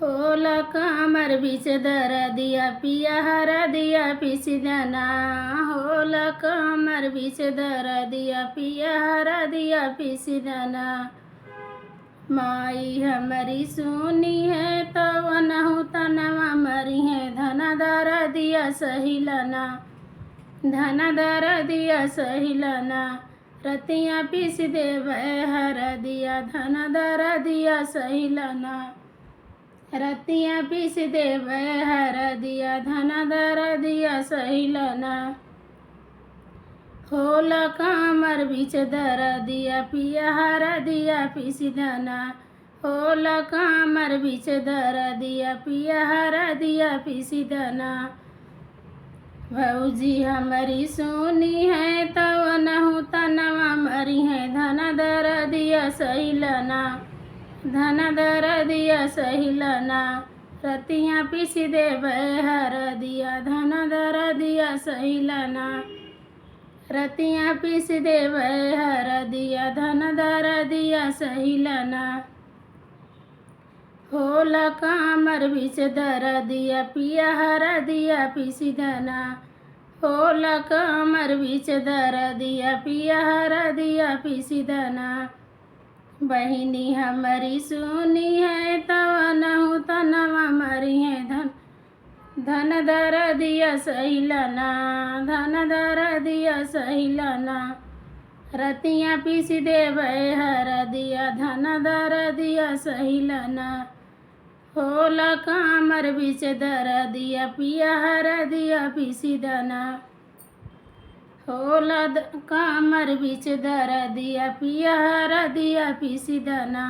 होला कमर बीच दरदिया पिया हरदिया पिसिदना। होला कमर बीच दरदिया पिया हरदिया पिसिदना। माई हमारी सुनी है तो वनहु तनवा मरी है धन दरदिया सहिलना। धन दरदिया सहिलना। रतिया पीस देवे हरदिया धन दरदिया सहिलना। रतिया पीस देवे हरदिया धन दरदिया सहिलना। होला कमर बीच दरदिया पिया हरदिया पिसिदना। होला कमर बीच दरदिया पिया हरदिया पिसिदना। भौजी हमारी सुनी है तो वनहु तनवा मरी है धन दरदिया सहिलना। धन दरदिया सहिलना। रतिया पीस देवे हरदिया धन दरदिया सहिलना। रतिया पीस देवे हरदिया धन दरदिया सहिलना। होला कमर बीच दरदिया पिया हरदिया पिसिदना। होला कमर बीच दरदिया पिया हरदिया पिसिदना। बहिनी हमारी सुनी है तो वनहु तनवा मरी है धन दरदिया सहिलना। धन दरदिया सहिलना। रतिया पीस देवे हरदिया धन दरदिया सहिलना। होला कमर बीच दरदिया पिया हरदिया पिसिदना। होला कमर बीच दरदिया पिया हरदिया पिसिदना।